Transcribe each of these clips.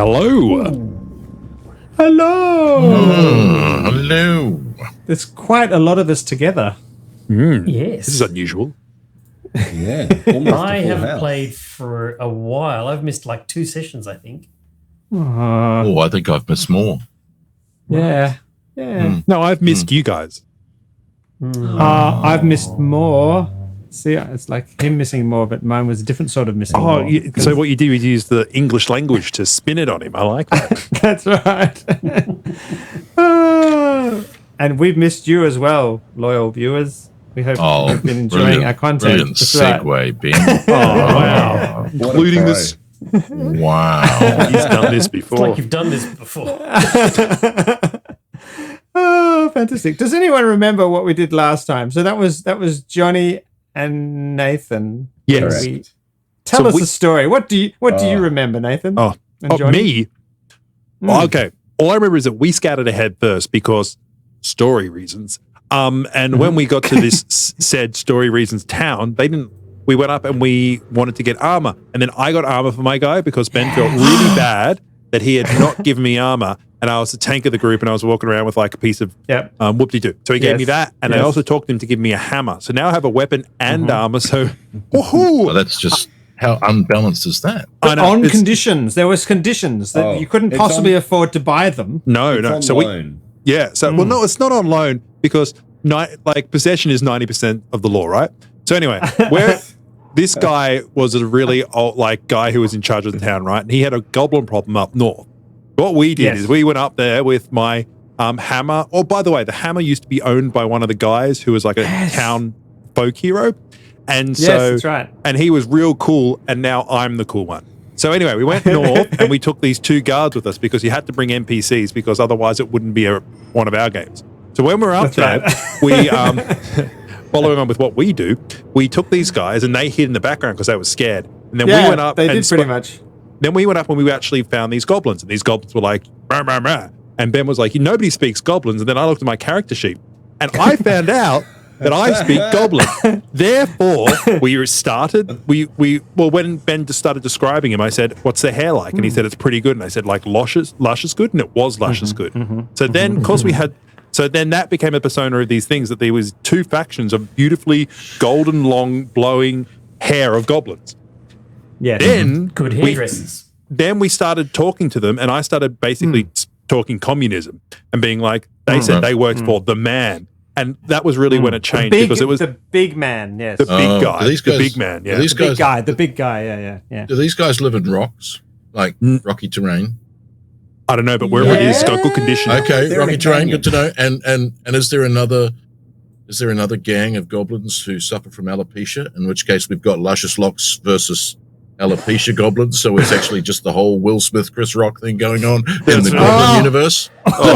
Hello. Hello. Hello. There's quite a lot of us together. Yes. This is unusual. Yeah. I haven't played for a while. I've missed like 2 sessions, I think. I think I've missed more. Yeah. No, I've missed you guys. I've missed more. See, it's like him missing more, but mine was a different sort of missing more. So what you do is use the English language to spin it on him. I like that. That's right. And we've missed you as well, loyal viewers. We hope you've been enjoying our content. Brilliant segue, Ben. Wow. Including this. Wow. He's done this before. It's like you've done this before. Oh, fantastic. Does anyone remember what we did last time? So that was Johnny and Nathan. Yes. Tell us the story. What do you remember, Nathan? Me? Okay. All I remember is that we scattered ahead first because story reasons. And when we got to this said story reasons town, we went up and we wanted to get armor. And then I got armor for my guy because Ben felt really bad that he had not given me armor. And I was the tank of the group and I was walking around with like a piece of whoop-de-doo. So he gave me that. And I also talked him to give me a hammer. So now I have a weapon and armor. So, well, that's just how unbalanced is that? But on conditions. There was conditions that you couldn't possibly afford to buy them. No. So loan. Well, no, it's not on loan because possession is 90% of the law, right? So anyway, this guy was a really old guy who was in charge of the town, right? And he had a goblin problem up north. What we did is we went up there with my hammer. Oh, by the way, the hammer used to be owned by one of the guys who was like a town folk hero. And so, that's right. And he was real cool, and now I'm the cool one. So anyway, we went north and we took these 2 guards with us because you had to bring NPCs because otherwise it wouldn't be one of our games. So when we're up there, we, following on with what we do, we took these guys and they hid in the background because they were scared. And then we went up. They did pretty much. Then we went up and we actually found these goblins, and these goblins were like, rah, rah, rah. And Ben was like, nobody speaks goblins. And then I looked at my character sheet, and I found out that I speak goblin. Therefore, we started. When Ben just started describing him, I said, "What's their hair like?" And he said, "It's pretty good." And I said, "Like lush is good," and it was lush is good. So then, because then that became a persona of these things that there was 2 factions of beautifully golden, long, blowing hair of goblins. Yeah. Then good hairdressers. Then we started talking to them, and I started basically talking communism and being like, they said they worked for the man. And that was really when it changed because it was the big man, yes. The big guy. These guys, the big man, yeah. The big guy, yeah. Do these guys live in rocks? Like rocky terrain? I don't know, but wherever it is, it's got good conditions. Okay, rocky terrain, good to know. And is there another gang of goblins who suffer from alopecia? In which case we've got luscious locks versus alopecia goblins, so it's actually just the whole Will Smith, Chris Rock thing going on in the Goblin universe.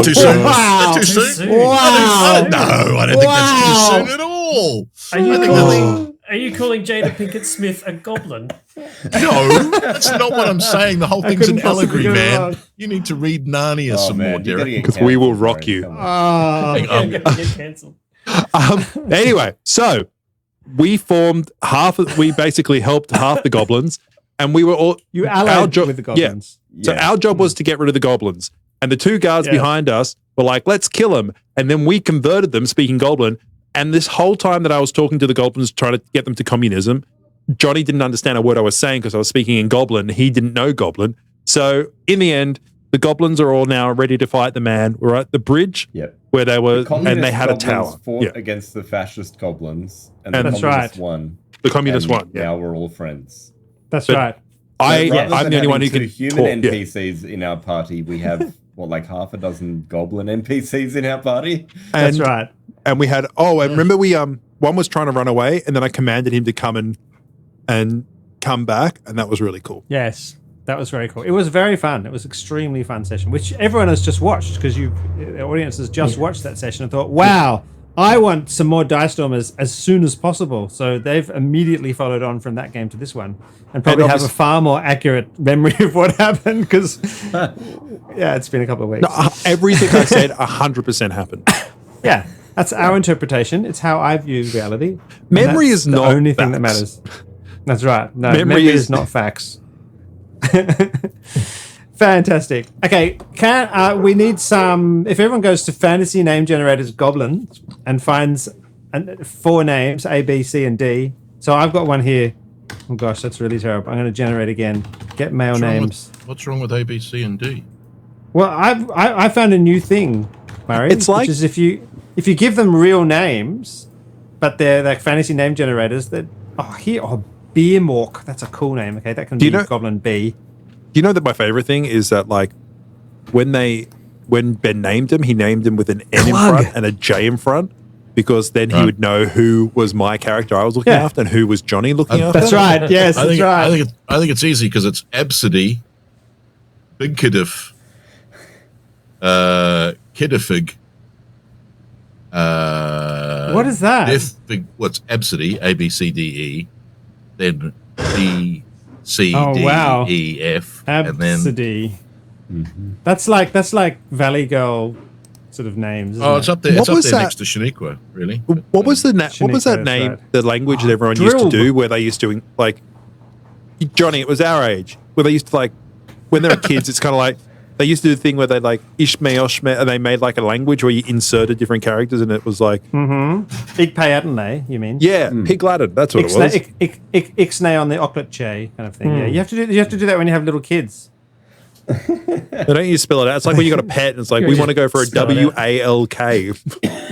Too soon? Wow. Too soon? Wow. I don't think that's too soon at all. Are you calling Jada Pinkett Smith a goblin? No, that's not what I'm saying. The whole thing's an allegory, man. You need to read Narnia some more, Derek. Because we will rock you. Get cancelled. Anyway, so we basically helped half the goblins, and we were all allied with the goblins. Yeah. So our job was to get rid of the goblins, and the 2 guards behind us were like, "Let's kill them," and then we converted them speaking goblin. And this whole time that I was talking to the goblins, trying to get them to communism, Johnny didn't understand a word I was saying because I was speaking in goblin. He didn't know goblin. So in the end, the goblins are all now ready to fight the man. We're at the bridge where they were, and they had a tower. Fought against the fascist goblins, and the communists won. The communists won. Yeah. Now we're all friends. That's right. I'm the only one who can human NPCs in our party. We have half a dozen goblin NPCs in our party. That's right. And we had and remember one was trying to run away, and then I commanded him to come and come back, and that was really cool. Yes, that was very cool. It was very fun. It was extremely fun session, which everyone has just watched because the audience has just watched that session and thought, "Wow, I want some more Dice Stormers as soon as possible." So they've immediately followed on from that game to this one, and probably have a far more accurate memory of what happened because, it's been a couple of weeks. No, everything I said 100% happened. Yeah. That's our interpretation. It's how I view reality. Memory is not the only thing that facts. matters. That's right. No, memory is not facts. Fantastic. Okay, we need some. If everyone goes to Fantasy Name Generators Goblin and finds 4 names A, B, C, and D. So I've got one here. Oh gosh, that's really terrible. I'm going to generate again. Get male names. What's wrong with A, B, C, and D? Well, I found a new thing, Murray. It's like- which is if you give them real names, but they're like fantasy name generators. That Beermork. That's a cool name. Okay, that can be Goblin B. Do you know that my favorite thing is that like when Ben named him, he named him with an N in front and a J in front, because then he would know who was my character I was looking after and who was Johnny looking after. That's right. Yes, that's right. I think it's easy because it's Absidy, Big Kidif, Kidifig. What is that? What's Absidy? A B C D E, then D C D E F, and then Absidy. That's like Valley Girl sort of names. Isn't it's up there. It's up there next to Shaniqua, really. What was the what was that Shaniqua, name? right. The language that everyone used to do, where they used to like Johnny. It was our age where they used to like when they were kids. It's kind of like they used to do the thing where they like Ishmael, and they made like a language where you inserted different characters, and it was like Big Payatenay, you mean? yeah, Pig Latin. That's what it was. Ixnay on the Okletche kind of thing. Yeah, you have to do that when you have little kids. They don't you spell it out. It's like when you got a pet, and it's like we want to go for a WALK.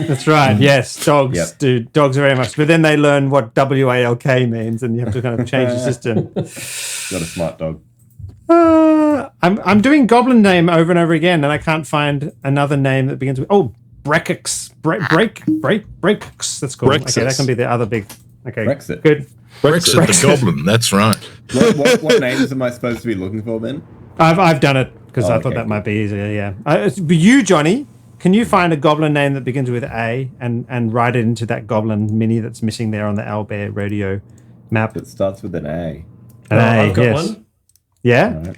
That's right. Yes, dogs do. Dogs are very much. But then they learn what WALK means, and you have to kind of change the system. Got a smart dog. I'm doing goblin name over and over again, and I can't find another name that begins with Brekix. Brekix. That's cool. Brexit. Okay, that can be the other big. Okay, Brexit. Good. Brexit the Goblin. That's right. What names am I supposed to be looking for, Ben? I've done it because I thought okay, that might be easier. Yeah. But you, Johnny, can you find a goblin name that begins with A and write it into that goblin mini that's missing there on the Owlbear radio map? It starts with an A. I've got one. Yeah. Right.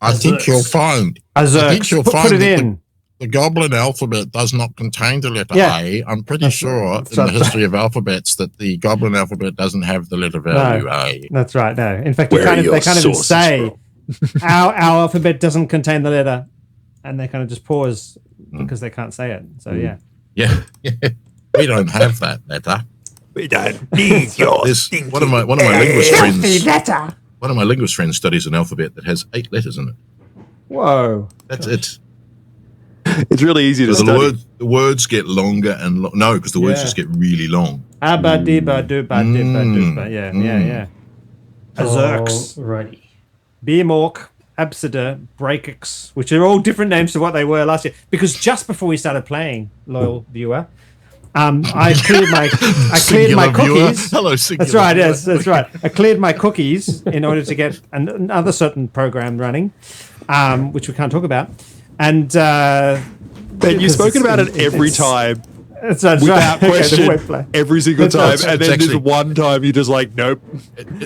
I think you'll find. Azurk. Put it in. The Goblin alphabet does not contain the letter A. I'm pretty sure in the history of alphabets that the Goblin alphabet doesn't have the letter value A. That's right. No. In fact, they Where are can't your even sources say our alphabet doesn't contain the letter, and they kind of just pause because they can't say it. So yeah. Yeah. We don't have that letter. We don't need your One of my linguist friends. letter. One of my linguist friends studies an alphabet that has 8 letters in it. Whoa. That's it. It's really easy to So study. the words get longer and no, because the words just get really long. Abba dibba dubba dibba dubba. Yeah. Azurks. Alrighty. Beermork, Absida, Breakix, which are all different names to what they were last year. Because just before we started playing, loyal viewer, I cleared my cookies. Hello, singular. That's right. Yes, that's right. I cleared my cookies in order to get another certain program running, which we can't talk about. And But you've spoken about it every time. That's Without right. question, Okay, every single time, That's and then actually- there's one time you're just like, nope.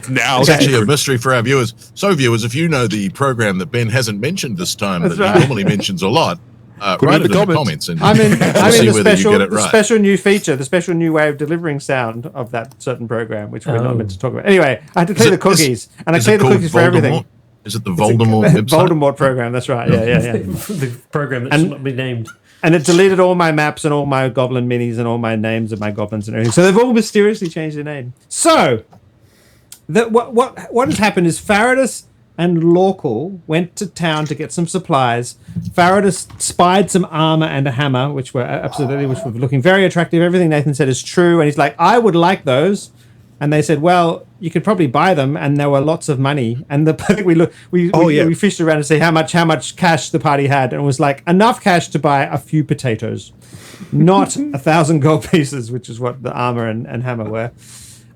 Now It's actually a mystery for our viewers. So, viewers, if you know the program that Ben hasn't mentioned this time, that right. he normally mentions a lot, Put it write in it the in the comments. comments. And I'm in see the whether you get it the right. special new feature, the special new way of delivering sound of that certain program, which we're not meant to talk about. Anyway, I had to clear the cookies, and I Is it cleared the called cookies for everything. Is it the Voldemort website? Voldemort program, that's right. Yeah. The program that should not be named. And it deleted all my maps and all my goblin minis and all my names of my goblins and everything. So they've all mysteriously changed their name. So what has happened is Faradis and Lorkel went to town to get some supplies. Faradis spied some armor and a hammer, which were looking very attractive. Everything Nathan said is true, and he's like, I would like those. And they said, well, you could probably buy them, and there were lots of money. And we fished around to see how much cash the party had, and it was like enough cash to buy a few potatoes, not 1,000 gold pieces, which is what the armor and hammer were.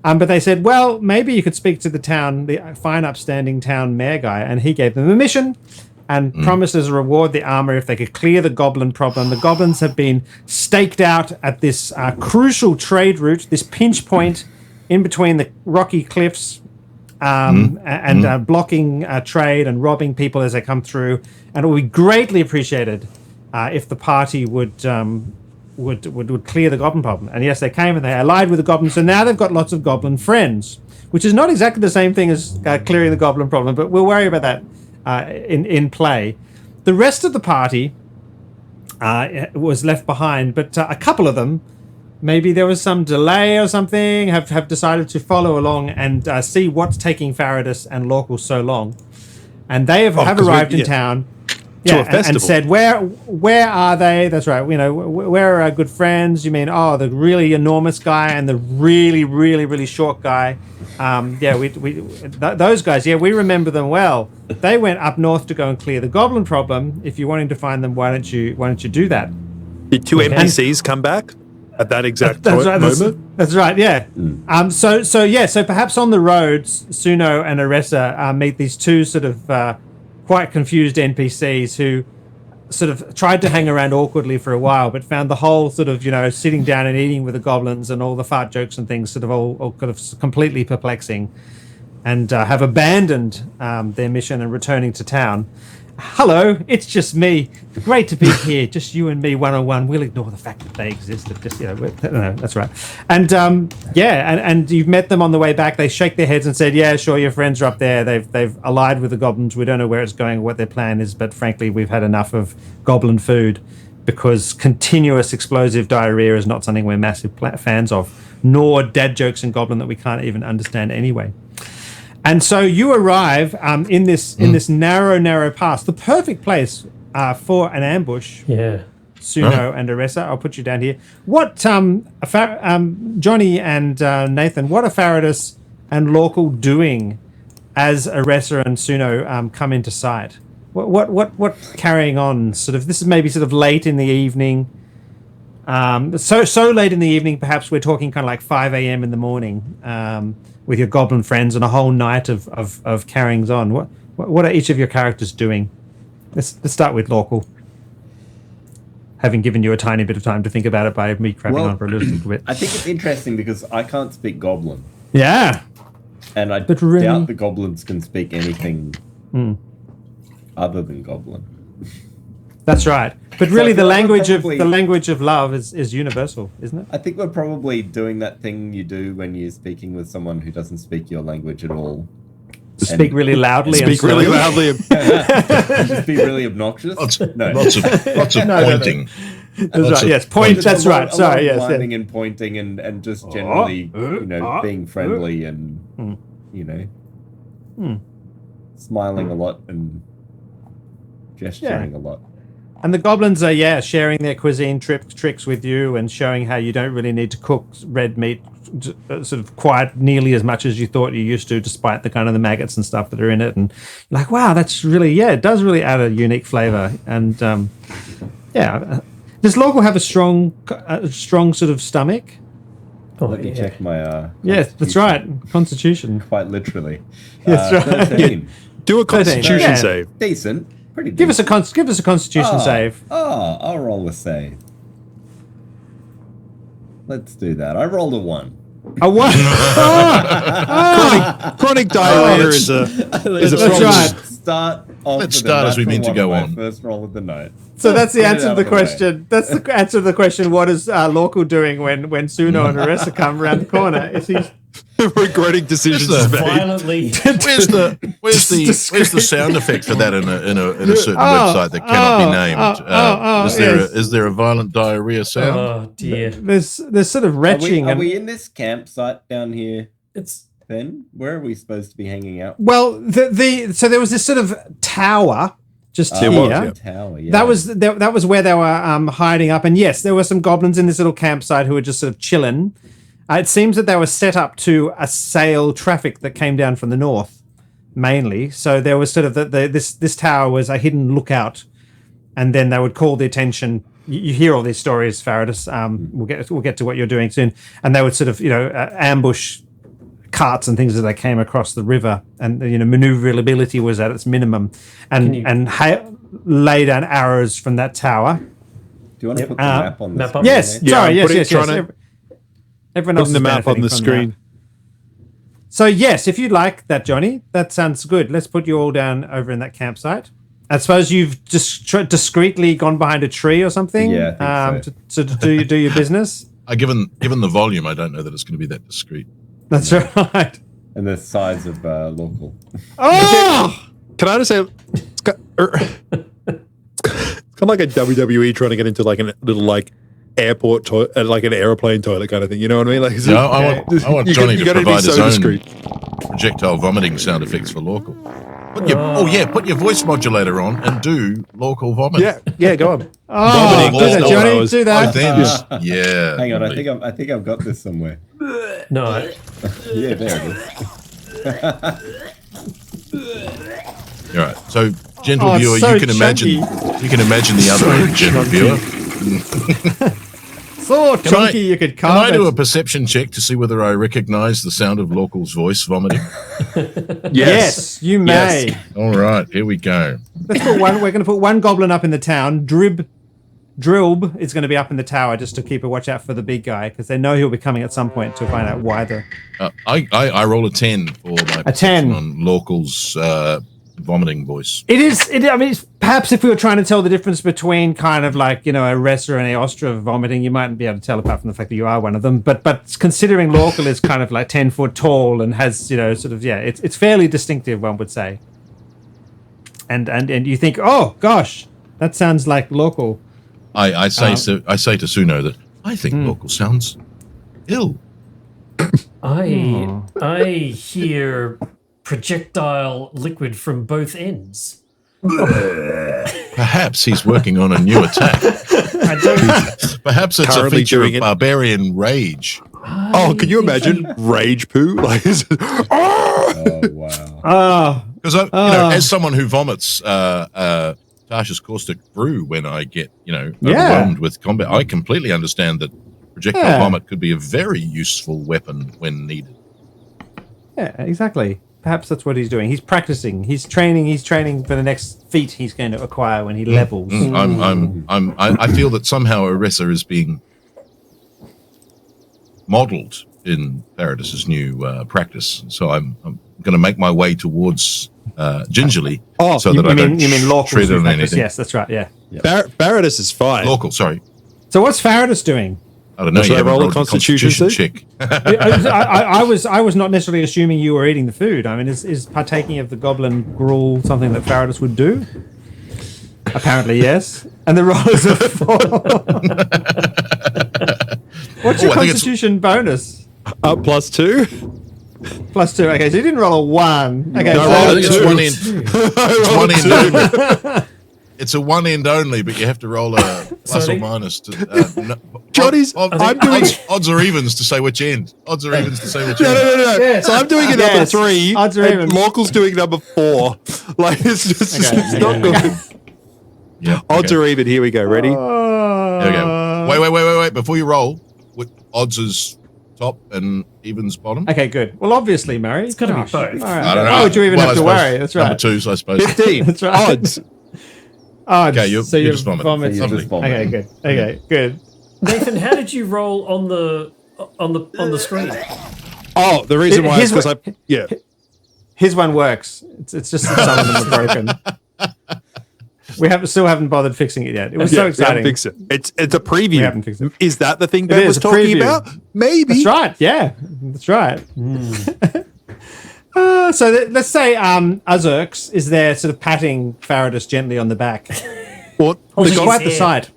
But they said, well, maybe you could speak to the fine, upstanding town mayor guy, and he gave them a mission and promised as a reward the armor if they could clear the goblin problem. The goblins have been staked out at this crucial trade route, this pinch point in between the rocky cliffs, and blocking trade and robbing people as they come through. And it would be greatly appreciated if the party would clear the goblin problem. And yes, they came and they allied with the goblins. So now they've got lots of goblin friends, which is not exactly the same thing as clearing the goblin problem, but we'll worry about that in play. The rest of the party was left behind, but a couple of them, maybe there was some delay or something, have decided to follow along and see what's taking Faradis and Lorkel so long. And they have arrived in town. To a festival. And said, where are they? That's right. Where are our good friends? You mean, the really enormous guy and the really, really, really short guy? Those guys. Yeah, we remember them well. They went up north to go and clear the goblin problem. If you're wanting to find them, why don't you do that? Did two NPCs come back at that exact moment? That's right. Yeah. So perhaps on the road, Suno and Aressa meet these two sort of quite confused NPCs who sort of tried to hang around awkwardly for a while, but found the whole sort of, sitting down and eating with the goblins and all the fart jokes and things sort of all kind of completely perplexing, and have abandoned their mission and returning to town. Hello, it's just me. Great to be here. Just you and me, one-on-one. We'll ignore the fact that they exist. Just no, that's right. And and you've met them on the way back. They shake their heads and said, "Yeah, sure, your friends are up there. They've allied with the goblins. We don't know where it's going or what their plan is, but frankly, we've had enough of goblin food because continuous explosive diarrhea is not something we're massive fans of, nor dad jokes in goblin that we can't even understand anyway." And so you arrive in this narrow pass, the perfect place for an ambush. Yeah. Suno and Aressa, I'll put you down here. What, Johnny and Nathan, what are Faradis and Lorkel doing as Aressa and Suno come into sight? What carrying on? Sort of, this is maybe sort of late in the evening. So late in the evening, perhaps we're talking kind of like 5 a.m. in the morning. With your goblin friends and a whole night of carryings on. What are each of your characters doing? Let's start with Lorkel. Having given you a tiny bit of time to think about it by me crapping on for a little bit. I think it's interesting because I can't speak goblin. Yeah. And I doubt the goblins can speak anything other than goblin. That's right. But really, the language of love is universal, isn't it? I think we're probably doing that thing you do when you're speaking with someone who doesn't speak your language at all. Speak really loudly. Speak really loudly. Just be really obnoxious. Lots of pointing. That's right. Yes, point. That's right. Sorry. Yes. Whining and pointing and just generally, being friendly and smiling a lot and gesturing a lot. And the goblins are, sharing their cuisine tricks with you and showing how you don't really need to cook red meat sort of quite nearly as much as you thought you used to, despite the kind of the maggots and stuff that are in it. And you're like, wow, that's really, it does really add a unique flavor. And, does Lorkel have a strong sort of stomach? Let me check my... yes, that's right. Constitution. Quite literally. That's right. 13. Do a Constitution save. Decent. Pretty Give us a Constitution save. I'll roll a save. Let's do that. I rolled a 1. A 1? Chronic diarrhea is a problem. Right. Let's start as we mean to go on. First roll of the night. So that's the answer to the question. That's the answer to the question. What is Lorkel doing when Suno and Aressa come around the corner? Is he regretting decisions made? Violently. Where's the sound effect for that in a certain website that cannot be named? Is there a violent diarrhea sound? Oh dear. There's sort of retching. Are we in this campsite down here? It's Ben, where are we supposed to be hanging out? Well, so there was this sort of tower just here. Tower, yeah. That was where they were hiding up, and yes, there were some goblins in this little campsite who were just sort of chilling. It seems that they were set up to assail traffic that came down from the north, mainly. So there was sort of this tower was a hidden lookout, and then they would call the attention. You hear all these stories, Faradis. We'll get to what you're doing soon, and they would sort of ambush carts and things as they came across the river, and maneuverability was at its minimum, and lay down arrows from that tower. Do you want to put the map on the screen? Yes, sorry, yes. Everyone else putting the map on the screen. So yes, if you'd like that, Johnny, that sounds good. Let's put you all down over in that campsite. I suppose you've just discreetly gone behind a tree or something. Yeah, I think so. to do your business. Given the volume, I don't know that it's going to be that discreet. That's right. And the size of Lorkel. Oh! Can I just say, it's kind of like a WWE trying to get into like a little like airport toilet, like an airplane toilet kind of thing. You know what I mean? Like, I want Johnny to gotta be provide his so own discreet. projectile vomiting sound effects for local. Put your voice modulator on and do local vomiting. Yeah, go on. Oh, do that, Johnny. hours. Do that. Yeah. Hang on, I think I've got this somewhere. No. Yeah, there it is. All right. So, gentle Oh, viewer, so you can imagine the other end, gentle viewer. So chunky you could Can carve I do it. a perception check to see whether I recognize the sound of local's voice vomiting? Yes, you may. Yes. All right, here we go. Let's put one. We're going to put one goblin up in the town. Drilb is going to be up in the tower just to keep a watch out for the big guy because they know he'll be coming at some point to find out why the. I roll a 10 for my A 10 on local's vomiting voice. It is. I mean, perhaps if we were trying to tell the difference between kind of like a Ressa and a Ostra vomiting, you mightn't be able to tell apart from the fact that you are one of them. But considering local is kind of like 10 foot tall and has it's fairly distinctive, one would say. And you think, oh gosh, that sounds like local. I say to Suno that I think local sounds ill. I hear projectile liquid from both ends. Perhaps he's working on a new attack. I don't. Perhaps it's a Currently feature of doing it. barbarian rage. Oh, can you imagine rage poo? Like, Oh wow. Because as someone who vomits Tasha's caustic brew when I get overwhelmed with combat, I completely understand that projectile vomit could be a very useful weapon when needed. Yeah, exactly. Perhaps that's what he's doing. He's practicing. He's training for the next feat he's going to acquire when he levels. I feel that somehow Oressa is being modeled in Paradis's new practice. So I'm going to make my way towards gingerly so that I don't tread on anything. Yes, that's right. Yeah. Paradis is fine. Local, sorry. So what's Faradis doing? I don't know. Should You I haven't roll a rolled your constitution check. I was not necessarily assuming you were eating the food. I mean, is partaking of the goblin gruel something that Faradis would do? Apparently, yes. And the roll is a 4. What's your constitution bonus? +2. +2. Okay, so you didn't roll a 1. Okay, No, so I I rolled think a it's two. one end. It's one end only. It's a one end only, but you have to roll a plus or minus. Johnny's, I'm doing odds or evens to say which end. Odds or evens to say which no. end. Yes. So I'm doing a number Yes. 3. Odds are and even. Local's doing number 4. Like it's just it's not good. Yeah. Odds are even. Here we go. Ready? There we go. Wait. Before you roll, with odds is top and evens bottom. Okay, good. Well, obviously, Murray. It's gotta be both. All right. I don't know. Why would you even Well, have I to suppose worry? That's right. Number 2s, I suppose. 15. That's right. Odds. Odds. Okay, you're you just vomiting. vomit. So you're just vomiting. Okay, good. Okay, good. Nathan, how did you roll on the screen? Oh, the reason why is Here's because His one works. It's just that some of them are broken. We still haven't bothered fixing it yet. It was so exciting. Fix it. It's a preview. We haven't fixed it. Is that the thing It Ben is was a talking preview. about? Maybe. That's right. Yeah, that's right. So let's say Azurx is there, sort of patting Faradis gently on the back, What which is his quite the hair. sight.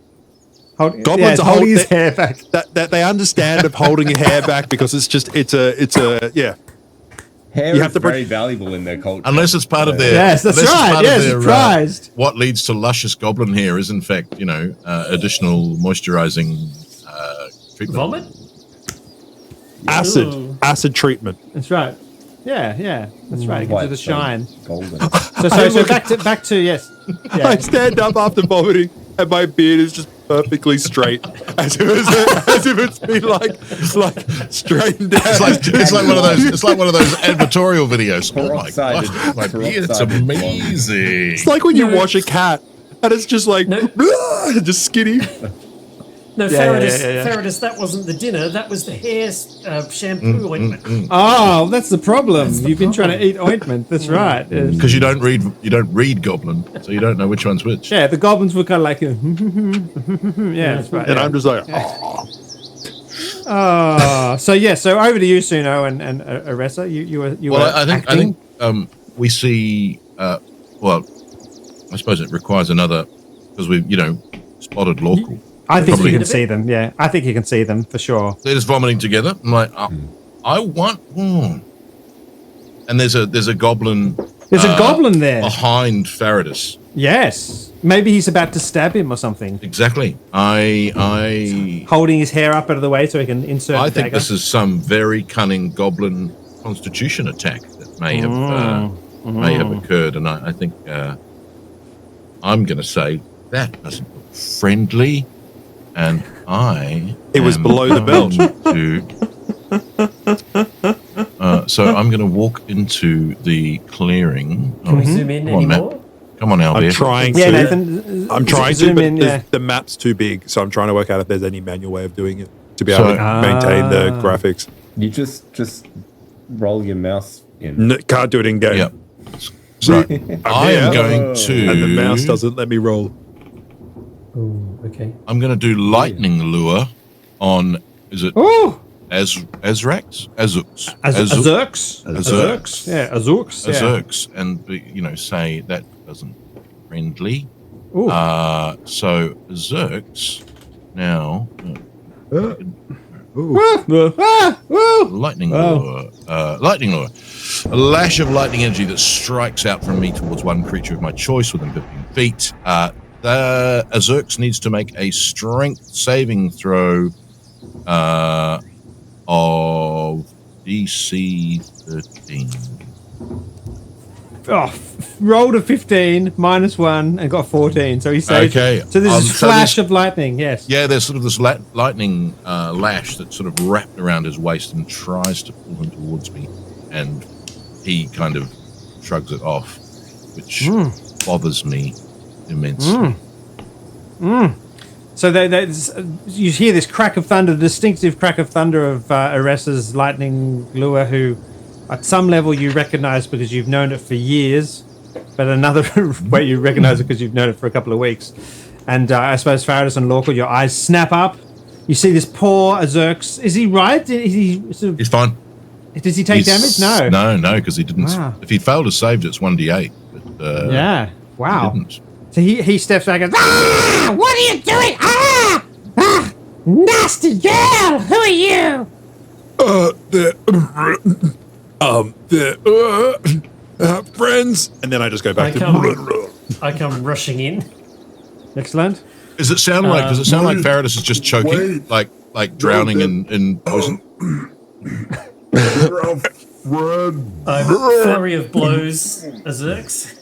Goblins are holding his hold- hair back. that they understand of holding your hair back because it's a Hair You is have to very valuable in their culture. Unless it's part of their Yes, that's unless it's right. part Yes, of their, surprised. what leads to luscious goblin hair is in fact additional moisturizing treatment. Vomit? acid treatment. That's right. Yeah, that's right. It gives it a shine. Golden. So back to yes. I Yeah. stand up after vomiting and my beard is just perfectly straight, as if it's been like straightened down. It's like one of those. It's like one of those advertorial videos. Oh my Peroxided- gosh, my beard, it's peroxided amazing. It's like when you wash a cat and it's just like No. just skinny. No, Yeah, Faradis, yeah. Faradis, that wasn't the dinner. That was the hair shampoo ointment. Oh, that's the problem. You've been trying to eat ointment. That's right. Yes. Because you don't read goblin, so you don't know which one's which. Yeah, the goblins were kind of like, yeah, that's right. And yeah. I'm just like, So over to you, Suno and Oressa. You were Well, I acting? think we see well, I suppose it requires another, because we've, spotted local. I think Probably. you can see them. Yeah, I think you can see them for sure. They're just vomiting together. I'm like, I want. And there's a goblin. There's a goblin there behind Faradis. Yes, maybe he's about to stab him or something. Exactly. I holding his hair up out of the way so he can insert. I think this is some very cunning goblin constitution attack that may have occurred, and I think I'm going to say that doesn't look friendly, and it was below the belt. So I'm going to walk into the clearing. Can we zoom in anymore? Come on, Albert. I'm trying yeah, to. Nathan, I'm trying to, zoom but in, the map's too big, so I'm trying to work out if there's any manual way of doing it to be able to maintain the graphics. You just roll your mouse in. No, can't do it in game. Yep. So I am going to, and the mouse doesn't let me roll. Ooh, okay. I'm going to do lightning lure on. Is it? Oh, Azrax? Azux. Azurks. Azurks. Yeah, Azurks. Yeah. Azurks, and say that doesn't friendly. Ooh. So Azurks now. Lightning lure. Lightning lure. A lash of lightning energy that strikes out from me towards one creature of my choice within 15 feet. The Azurks needs to make a strength saving throw of DC 13. Rolled a 15, -1, and got 14. So he saved. Okay. So there's a flash of lightning, yes. Yeah, there's sort of this lightning lash that's sort of wrapped around his waist and tries to pull him towards me. And he kind of shrugs it off, which bothers me immensely. So you hear this crack of thunder, the distinctive crack of thunder of Eressa's lightning lure, who at some level you recognize because you've known it for years, but another way you recognize it because you've known it for a couple of weeks. And I suppose Faradis and Lorca, your eyes snap up. You see this poor Azurks. Is he right? Is he sort of, He's fine. does he take damage? No. No, because he didn't. Wow. If he'd failed to save, it's 1d8. But, Yeah. Wow. He didn't. So he steps back and goes, what are you doing? Nasty girl! Who are you? Friends. And then I just go back I come rushing in. Excellent. Does it sound like Faradis is just choking, like drowning in poison? Flurry of blows, Azurks.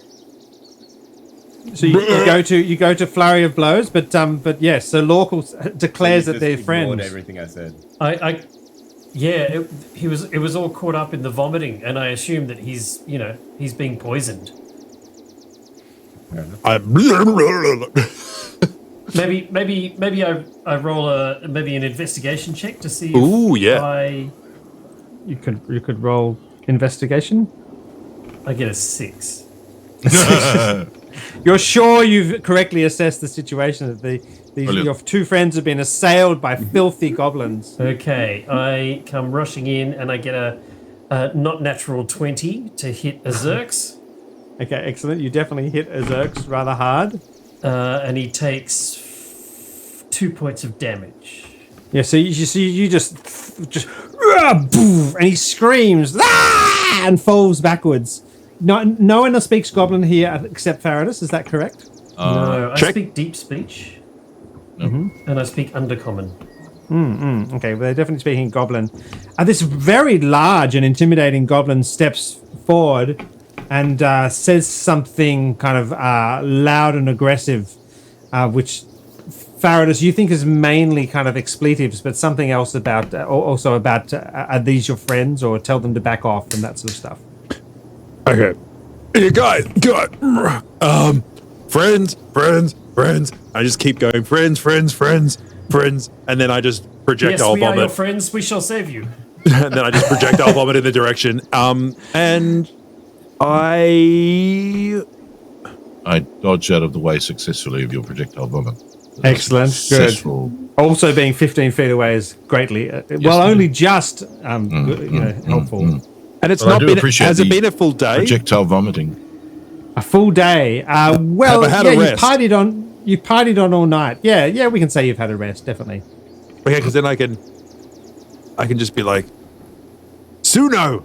So you go to flurry of blows, but yes. So Lorcal declares that they're friends. Everything I said. It was all caught up in the vomiting, and I assume that he's being poisoned. Maybe I roll an investigation check to see. Ooh, yeah. You could roll investigation. I get a 6. You're sure you've correctly assessed the situation that your two friends have been assailed by filthy goblins. Okay, I come rushing in and I get a not natural 20 to hit Azurks. Okay, excellent. You definitely hit Azurks rather hard. And he takes 2 points of damage. Yeah, so you just and he screams and falls backwards. No one speaks Goblin here except Faradis. Is that correct? No, I check. speak deep speech. And I speak undercommon. Okay, well, they're definitely speaking Goblin. This very large and intimidating Goblin steps forward and says something kind of loud and aggressive, which Faradis, you think is mainly kind of expletives, but something else about are these your friends, or tell them to back off and that sort of stuff. Okay. You guys, friends. I just keep going, friends. And then I just projectile Yes, we are your vomit. friends. We shall save you. And then I just projectile vomit in the direction. And I dodge out of the way successfully of your projectile vomit. Excellent. Successful. Good. Also, being 15 feet away is greatly, only just helpful. and it's Well, I not do been. appreciate Has it the been a full day? Projectile vomiting. A full day. Well, Have I had yeah, a you rest? partied on all night. Yeah, we can say you've had a rest, definitely. Okay, because then I can just be like, Suno,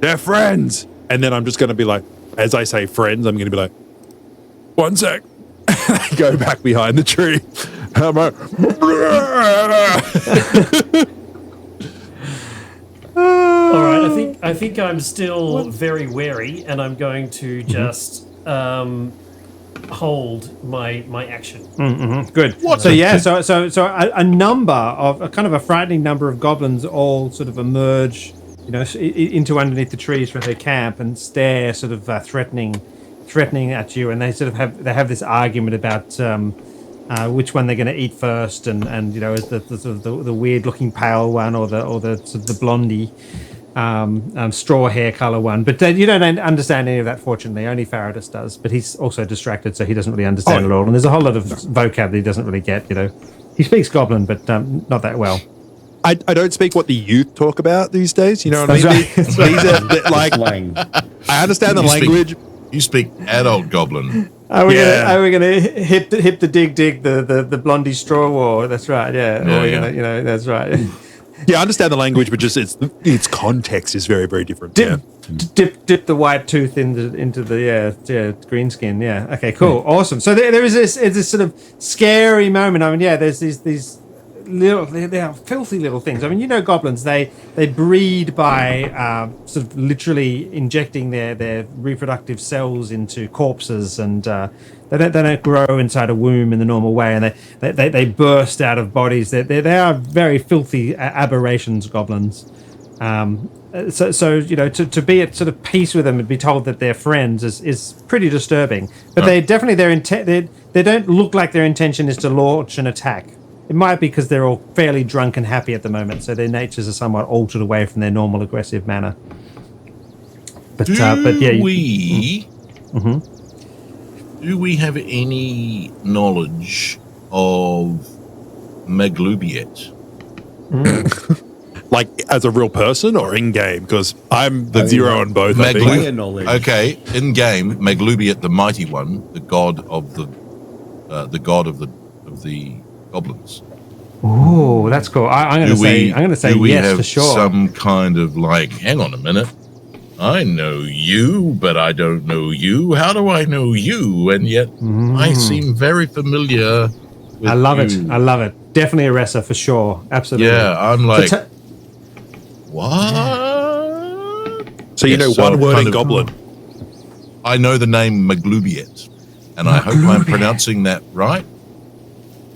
they're friends. And then I'm just going to be like, as I say friends, I'm going to be like, one sec. I go back behind the tree. I'm like, All right, I think I'm still very wary, and I'm going to just hold my action. Good. So a number of a kind of a frightening number of goblins all sort of emerge, into underneath the trees from their camp and stare, sort of threatening at you, and they sort of have this argument about which one they're going to eat first, and is the weird looking pale one or the sort of the blondie. Straw hair color one, but you don't understand any of that, fortunately. Only Faradis does, but he's also distracted, so he doesn't really understand at all. And there's a whole lot of vocab that he doesn't really get. He speaks Goblin, but not that well. I don't speak what the youth talk about these days. You know what I mean? That's right. These are like, Slang. I understand the language. You speak adult goblin. Are we gonna hit the dig the blondie straw war? That's right. Yeah. Yeah. That's right. Yeah, I understand the language, but just its context is very, very different. Dip the white tooth into the green skin. Yeah. Okay. Cool. Awesome. So there is this sort of scary moment. I mean, yeah. There's these little, they are filthy little things. I mean, goblins. They breed by sort of literally injecting their reproductive cells into corpses, and they don't grow inside a womb in the normal way, and they burst out of bodies. They are very filthy aberrations, goblins. So to be at sort of peace with them and be told that they're friends is pretty disturbing. But they definitely they don't look like their intention is to launch an attack. It might be because they're all fairly drunk and happy at the moment, so their natures are somewhat altered away from their normal aggressive manner. But Do we have any knowledge of Maglubiet? Like as a real person or in game? Because I'm the zero on both. I think. Player knowledge. Okay, in game, Maglubiet, the mighty one, the god of the goblins. Oh, that's cool. I'm going to say do we yes have for sure. some kind of like, hang on a minute, I know you, but I don't know you. How do I know you? And yet I seem very familiar with I love you. it. I love it. Definitely Aressa for sure. Absolutely. Yeah, I'm like, So what? So you know Yes, so one word kind in of- Goblin. I know the name Maglubiet, and I hope I'm pronouncing that right.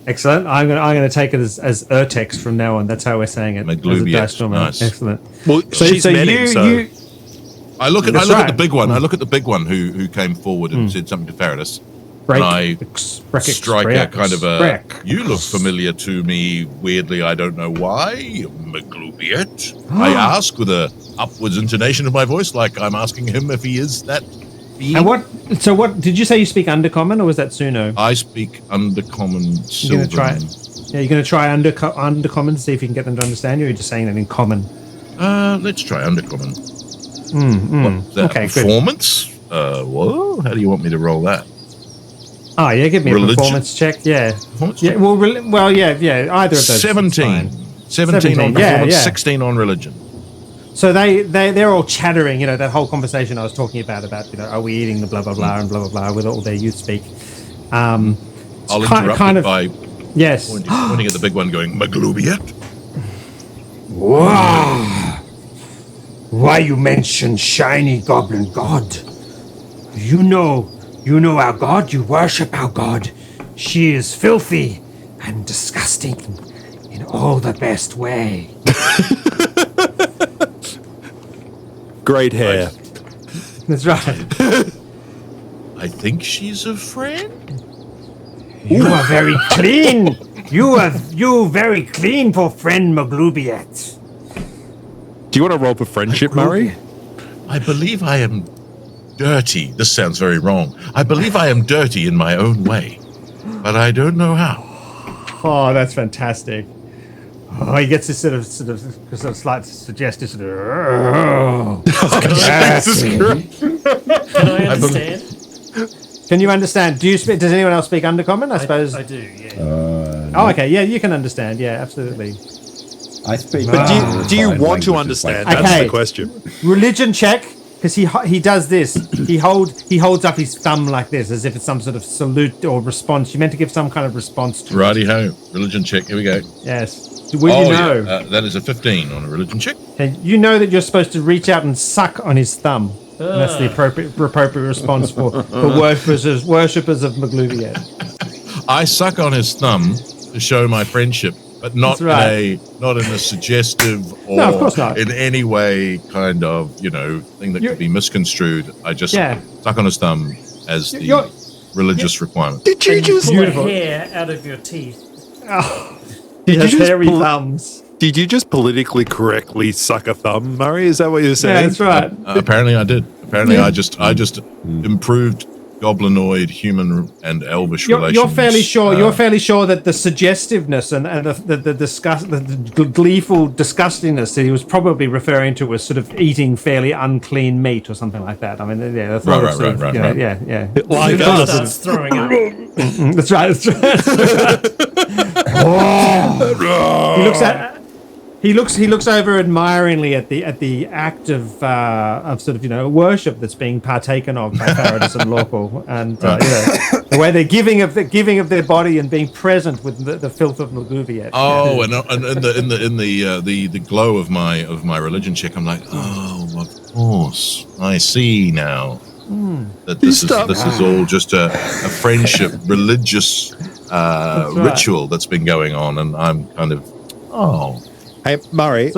Excellent. I'm going to take it as Urtex from now on. That's how we're saying it. Maglubiet, As a dice stormer. nice. Excellent. Well, she's met him, so I look at That's at right. the big one. I look at the big one who came forward and said something to Faradis. And I strike a kind of a. You look familiar to me. Weirdly, I don't know why. Maglubiet. I ask with a upwards intonation of my voice, like I'm asking him if he is that being. And what did you say? You speak Undercommon, or was that Suno? I speak Undercommon You're going to try Sylvan. it. Yeah, you're going to try Undercommon to see if you can get them to understand you, or you're just saying that in common? Let's try Undercommon. What's that, Okay, good. performance? Whoa, how do you want me to roll that? Oh, yeah, give me Religion. a performance check. Yeah. Performance Yeah, check? well, yeah, either of those. is 17. fine. 17 on 17, yeah, performance, yeah. 16 on religion. So they're all chattering, that whole conversation I was talking about, are we eating the blah, blah, blah, and blah, blah, blah, with all their youth speak. I'll interrupt kind it of- by Yes. pointing at the big one going, Maglubiet? Wow! Why you mention shiny goblin god? You know our god, you worship our god. She is filthy and disgusting in all the best way. great hair. That's right. I think she's a friend. You are very clean. You very clean for friend Maglubiet. Do you want to roll for friendship, Murray? I believe I am dirty. This sounds very wrong. I believe I am dirty in my own way, but I don't know how. Oh, that's fantastic. Oh, he gets this sort of slight suggestive sort of. Can I understand? Can you understand? Does anyone else speak Undercommon? I suppose. I do, yeah. Oh, okay. Yeah, you can understand. Yeah, absolutely. I speak. But do you sign want to languages like understand? that. That's Okay. the question. Religion check, because he does this. He holds up his thumb like this, as if it's some sort of salute or response. You meant to give some kind of response to it. Righty ho, religion check. Here we go. Yes. Will you know? Yeah. That is a 15 on a religion check. And you know that you're supposed to reach out and suck on his thumb. And that's the appropriate response for worshippers of Magluviet. I suck on his thumb to show my friendship, but not That's right. not in a suggestive or No, of course not. in any way kind of thing that could be misconstrued. I just suck on his thumb as the You're- religious requirement. Did you just Pull a hair out of your teeth. He has you just hairy pull- thumbs. Did you just politically correctly suck a thumb, Murray? Is that what you're saying? Yeah, that's right. Apparently, I did. Apparently, I just improved goblinoid human and elvish relations. You're fairly sure. You're fairly sure that the suggestiveness and the disgust, the gleeful disgustingness that he was probably referring to was sort of eating fairly unclean meat or something like that. I mean, yeah, that's Right, sort of, right. Yeah. Like He us. starts throwing up. That's right. That's right. He looks over admiringly at the act of sort of worship that's being partaken of by Faradis and Lawful, and the way they're giving of their body and being present with the filth of Magluviet. Oh, and in the glow of my religion check, I'm like, oh, of course, I see now that this is all just a friendship religious ritual that's been going on, and I'm kind of Hey, Murray,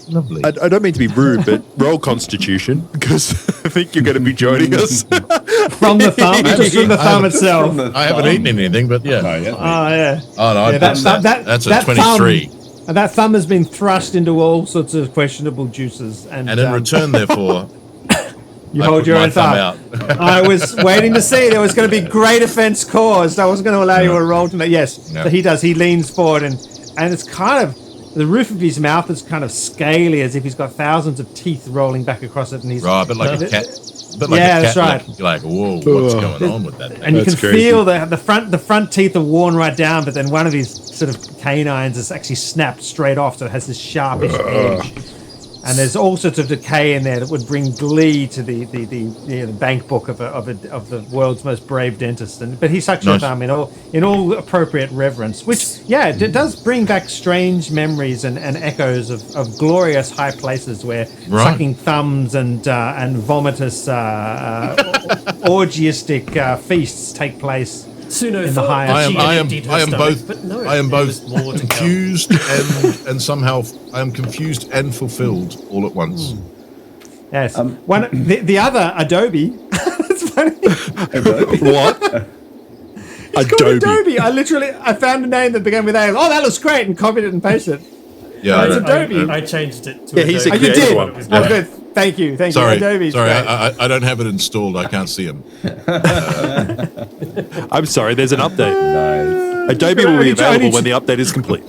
lovely. I don't mean to be rude, but roll Constitution, because I think you're going to be joining us. From the thumb, just from the thumb itself. I haven't eaten anything, but yeah. No, yeah. Oh yeah. Oh no, Yeah, that's a 23. And that thumb has been thrust into all sorts of questionable juices, and And in return, therefore, you I hold put your my own thumb. out. I was waiting to see there was going to be great offence caused. I wasn't going to allow you a roll tonight. Yes, No. so he does. He leans forward, and it's kind of the roof of his mouth is kind of scaly, as if he's got thousands of teeth rolling back across it, and he's Right, but like a cat. But like Yeah, a cat, that's right. Like, whoa, what's going on with that thing? And you That's can crazy. feel the front teeth are worn right down, but then one of his sort of canines is actually snapped straight off, so it has this sharpish edge. And there's all sorts of decay in there that would bring glee to the bank book of the world's most brave dentist. But he sucks your Nice. thumb in all appropriate reverence, which it does bring back strange memories and echoes of glorious high places where Right. sucking thumbs and vomitous orgiastic feasts take place. Suno In the thought high- that she had I emptied her am stomach, both but no, I am there both was more to come. confused and somehow I am confused and fulfilled all at once. Yes. The other Adobe. That's funny. What? It's called Adobe. I found a name that began with A. Oh, that looks great, and copied it and pasted it. Yeah, It's I- Adobe. I changed it to Yeah, he's a Adobe. Oh, you creative did. one. Oh, good. Thank you. sorry, Adobe's sorry, great. I don't have it installed. I can't see him. I'm sorry, there's an update. Nice. Adobe will be Only two- available when the update is complete.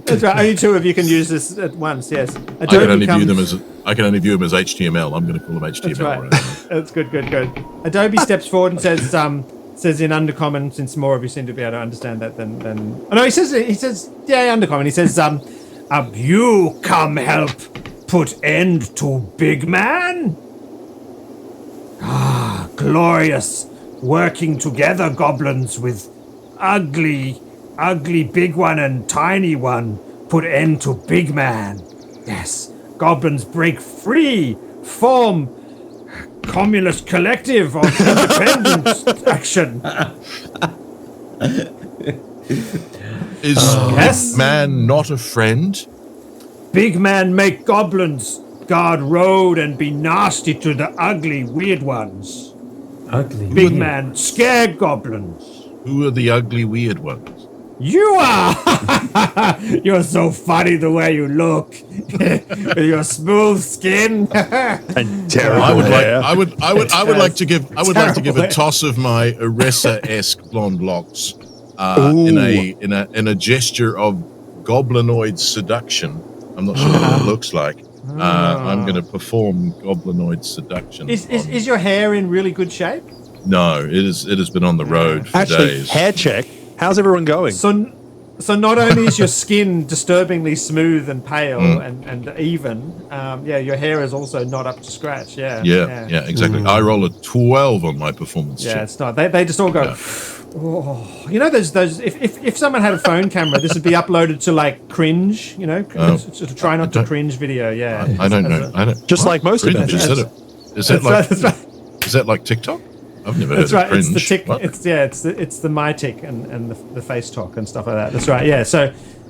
That's right. Only two of you can use this at once. Yes. I can only view them as HTML. I'm going to call them HTML. That's right. right now. That's good. Adobe steps forward and says in Undercommon, since more of you seem to be able to understand that than oh, no, he says Undercommon. He says You come help put end to big man? Ah, glorious. Working together, goblins, with ugly big one and tiny one. Put end to big man. Yes, goblins break free, form communist collective of independence action. Is Yes. man not a friend? Big man make goblins guard road and be nasty to the ugly weird ones. Ugly. Big man scare goblins. Who are the ugly weird ones? You are. You're so funny the way you look with your smooth skin. And terrible I would hair. like to give a toss of my Eressa-esque blonde locks in a gesture of Goblinoid Seduction. I'm not sure what it looks like. I'm going to perform Goblinoid Seduction. Is your hair in really good shape? No, it has been on the road for Actually, days. hair check. How's everyone going? So not only is your skin disturbingly smooth and pale and even, your hair is also not up to scratch. Yeah, exactly. I roll a 12 on my performance Yeah, check. it's not. They just all go. Oh, you know those. If someone had a phone camera, this would be uploaded to like cringe. You know, sort of try not to cringe video. Yeah, I don't know. I don't. Just like most of Cringe, them. Is that like TikTok? I've never heard That's right. of cringe. It's the tick. What? It's the my tick and the face talk and stuff like that. That's right. Yeah.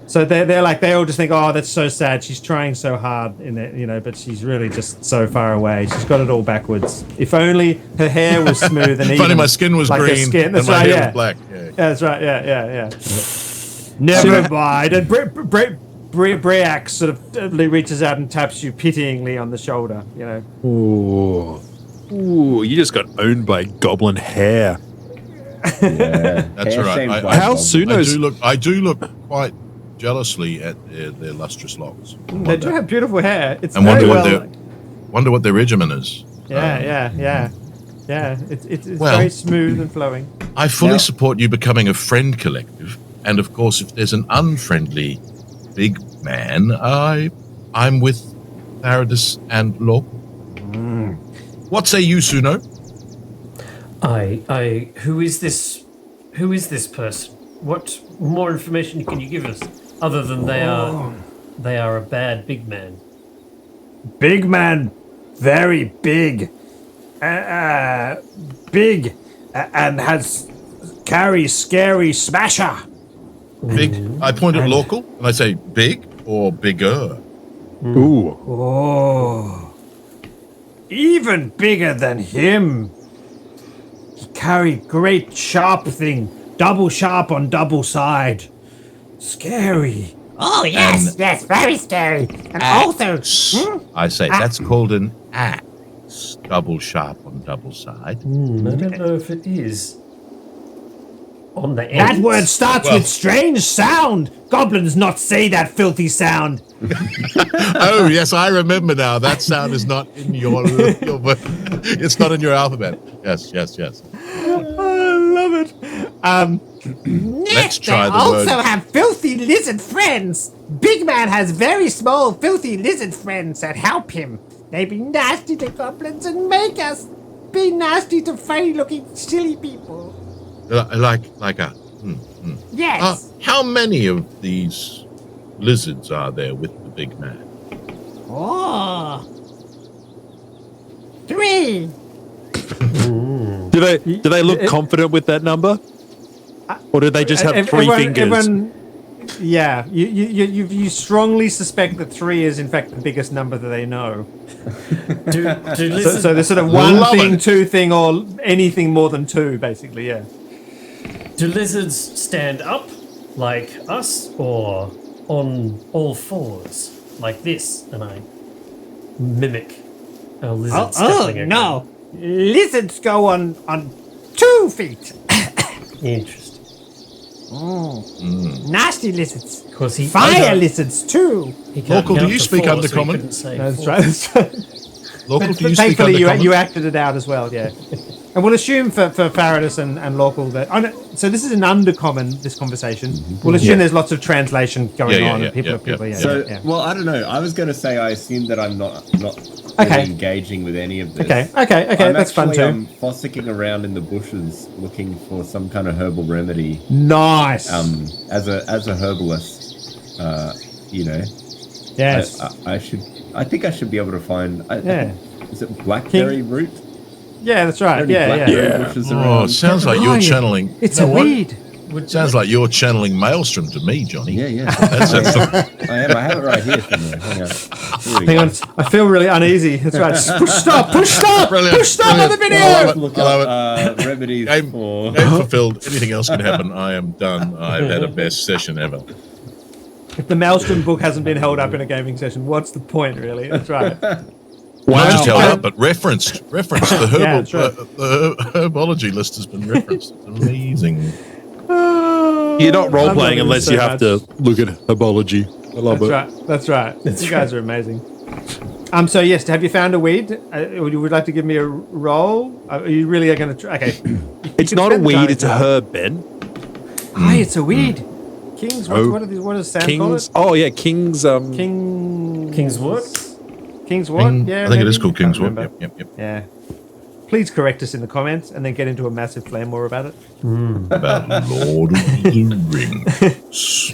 So they're like they all just think, oh, that's so sad. She's trying so hard in it, you know, but she's really just so far away. She's got it all backwards. If only her hair was smooth and even. If only my skin was like her green skin. That's and my right. hair was black. Yeah. That's right. Yeah. Never mind. And Briac sort of reaches out and taps you pityingly on the shoulder. You know. Ooh, you just got owned by goblin hair. Yeah, That's hair right. shamed I- by How goblins. soon I do look quite jealously at their lustrous locks. They do have beautiful hair. It's And very wonder what their regimen is. Yeah. It's Well- very smooth and flowing. I fully Yeah. support you becoming a friend collective, and of course, if there's an unfriendly big man, I'm with Paradis and Locke. What say you, Suno? Who is this person? What more information can you give us other than they are a bad big man? Big man, very big. Big and carries scary smasher. Big. I point at local and I say big or bigger. Ooh. Oh, even bigger than him. He carried great sharp thing, double sharp on double side. Scary. Oh, yes, very scary. And also, I say that's called an axe. Double sharp on double side. I don't know if it is. On the That end. word starts with strange sound. Goblins not say that filthy sound. Oh yes, I remember now. That sound is not in your it's not in your alphabet. Yes. I love it. Let's try the also word. have filthy lizard friends. Big man has very small, filthy lizard friends that help him. They be nasty to goblins and make us be nasty to funny-looking, silly people. Like a. Yes. How many of these lizards are there with the big man? Oh. 3. Do they look confident with that number? Or do they just have three fingers? You strongly suspect that 3 is in fact the biggest number that they know. Do lizards, So there's sort of one Love thing, it. 2 thing, or anything more than 2, basically. Yeah. do lizards stand up like us or on all fours like this? And I mimic a lizard Oh, scuffling again. no. Lizards go on 2 feet. Interesting. Nasty lizards. Because he Fire lizards, too. He can't Local, do count you to speak 4, Undercommon? So he couldn't say That's 4. right. That's right. Local, But do you speak thankfully, Undercommon? you acted it out as well, yeah. And we'll assume for Faradis and Local that... Oh, no, so this is an undercommon, this conversation. We'll assume there's lots of translation going Yeah, on. yeah, And people, yeah. So, yeah. well, I don't know. I was going to say I assume that I'm not Okay. really engaging with any of this. Okay, I'm that's fun actually, too. fossicking around in the bushes looking for some kind of herbal remedy. Nice. As a herbalist, you know, yes. I think I should be able to find. Is it blackberry root? Yeah, that's right. Are there any Yeah. blackberry bushes Oh, around? it sounds like you're channeling. It's You a know what? weed. Sounds like you're channeling Maelstrom to me, Johnny. Yeah. That's I am. I have it right here somewhere. Hang on. Here we Hang go. on. I feel really uneasy. That's right. Just push stop. Brilliant, Push stop on the brilliant. video. I love it. Look I love up remedies Game, for. game fulfilled. Anything else can happen. I am done. I've had a best session ever. If the Maelstrom book hasn't been held up in a gaming session, what's the point, really? That's right. Not just held up, but referenced. The herbal, Yeah, that's right. the herbology list has been referenced. It's amazing. You're not role I'm playing loving unless this you so have to look at herbology. I love it. That's right. You guys are amazing. So yes, have you found a weed? Would you like to give me a roll? Are you really going to try? Okay. It's not a weed, it's a herb, Ben. Hi, it's a weed. Kings, what does Sam call it? Oh yeah, King's Kingswood? Kingswood? Yeah. I think it is maybe? called Can't Kingswood. remember. Yep. Yeah. Please correct us in the comments and then get into a massive flame war about it. About Lord of the Rings.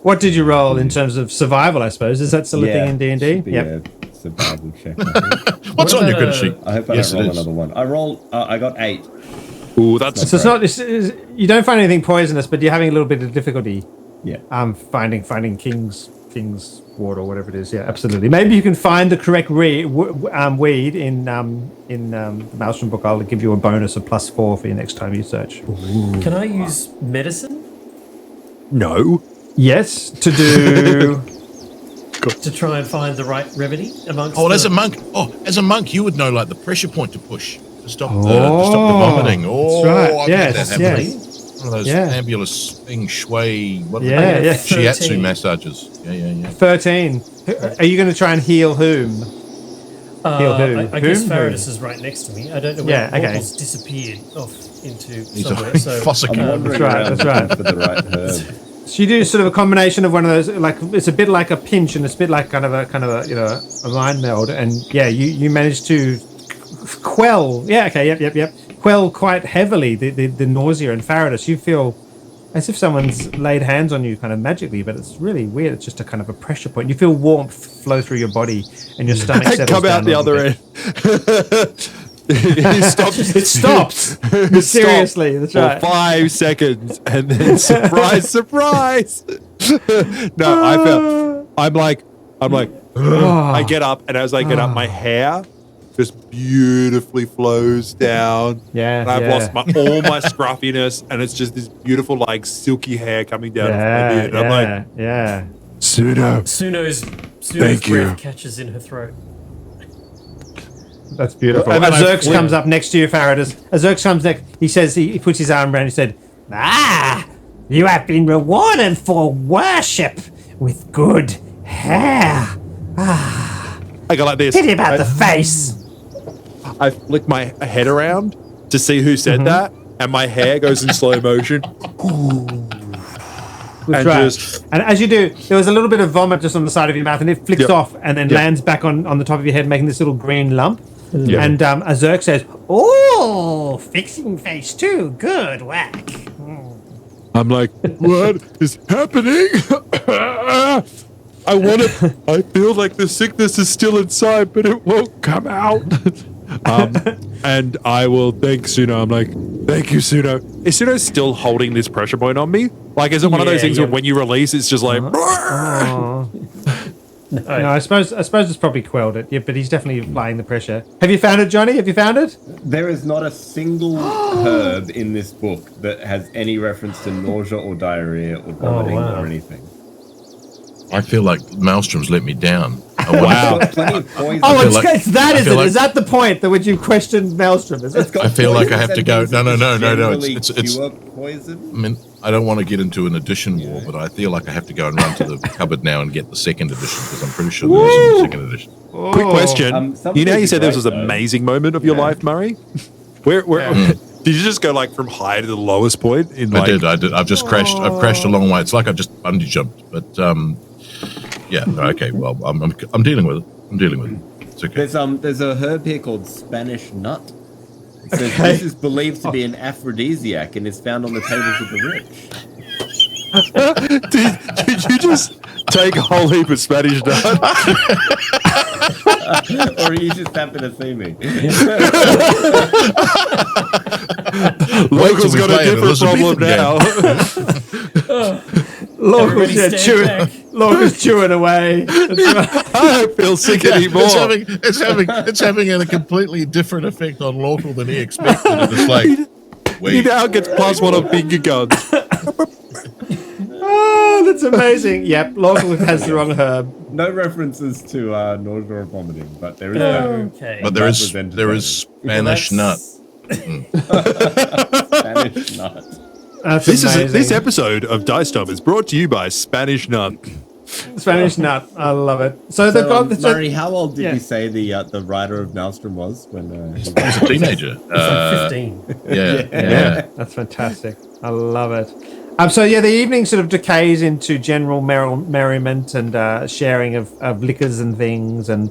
What did you roll in terms of survival, I suppose? Is that still a thing in D&D? Should be a survival check. I think. What's on your good sheet? I hope I Yes, don't roll it is. another one. I got 8. Ooh, that's So you don't find anything poisonous, but you're having a little bit of difficulty Yeah. finding King's ward or whatever it is. Yeah, absolutely. Maybe you can find the correct weed in the Maelstrom book. I'll give you a bonus of +4 for your next time you search. Can I use medicine no. Yes, to do. to try and find the right remedy amongst? Oh, as the- a monk. Oh, as a monk, you would know like the pressure point to push to stop the vomiting. Oh, that's right. I Yes, get that happening. yes. One of those Yeah. ambulance thing, shui. What are Yeah, they? yeah. Shiatsu 13. massages. Yeah. 13. Are you going to try and heal whom? Heal who? I guess Whom? Faradis is right next to me. I don't know Yeah, where okay. Mortal's disappeared off into He's somewhere. a So fossick. I'm wandering That's right, around that's right. looking for the right herb. So you do sort of a combination of one of those, like it's a bit like a pinch and it's a bit like kind of a a mind meld, and yeah, you manage to quell. Yeah, okay, yep. Quell quite heavily the nausea and Faradis. You feel as if someone's laid hands on you kind of magically, but it's really weird. It's just a kind of a pressure point. You feel warmth flow through your body and your stomach settles Come down out the a little other bit. end. It stops. It stops. It Seriously, that's stops for right. 5 seconds, and then surprise. No, I'm like, I get up, and as I get up, my hair just beautifully flows down. Yeah, and I've yeah. lost all my scruffiness, and it's just this beautiful, like, silky hair coming down from my Yeah, beard. And I'm like, yeah. Suno. Suno's you. breath catches in her throat. That's beautiful. And And then I Zerx flip. comes up next to you, Faradis. As Zerx comes next, he says, he puts his arm around, he said, Ah, you have been rewarded for worship with good hair. I go like this. Pity about the face. I flick my head around to see who said that, and my hair goes in slow motion. That's And right. just- And as you do, there was a little bit of vomit just on the side of your mouth, and it flicks Yep. off and then Yep. lands back on the top of your head, making this little green lump. Yep. And Azurk says, Oh, fixing face too. Good whack. I'm like, what is happening? I feel like the sickness is still inside, but it won't come out. And I will thank Suno. I'm like, thank you, Suno. Is Suno still holding this pressure point on me? Like, is it one of those Yeah, things yeah. where when you release, it's just like, oh. No, I suppose it's probably quelled it. Yeah, but he's definitely applying the pressure. Have you found it, Johnny? Have you found it? There is not a single herb in this book that has any reference to nausea or diarrhea or vomiting wow. or anything. I feel like Maelstrom's let me down. wow. It's got plenty of poison. Oh, feel it's, like- it's that, I is feel it? like- Is that the point that which you questioned Maelstrom? Is It's it? got I feel like I poison have to that go. means No. generally It's pure poison. I mean, I don't want to get into an edition war, but I feel like I have to go and run to the cupboard now and get the second edition because I'm pretty sure there isn't a second edition. Quick question. some You know, you things said are this was an great, though. amazing moment of your Yeah. life, Murray? Where did you just go like from high to the lowest point? In I like, did. I've just crashed. I've crashed a long way. It's like I've just bungee jumped. But yeah. No, okay. Well, I'm dealing with it. It's okay. There's a herb here called Spanish nut. It says Okay. this is believed to be an aphrodisiac and is found on the tables of the rich. did you just take a whole heap of Spanish nut? Or you just happen to see me. Locals we got a play an different problem Elizabethan now. Locals, Everybody stand back. Locals chewing away. That's right. I don't feel sick anymore. It's having a completely different effect on local than he expected. And it's like, He wait, now gets +1 on finger guns. Oh, that's amazing. Yep, local has the wrong herb. No references to nausea or vomiting, but there is that. Okay. but there is Spanish nut. Spanish nut. That's This amazing. this episode of Dice Tom is brought to you by Spanish Nun. Spanish nut. I love it. So they've got the Murray, how old did yeah. you say the writer of Maelstrom was when he I was a teenager. It's like 15. Yeah. That's fantastic. I love it. So yeah, the evening sort of decays into general merriment and sharing of liquors and things, and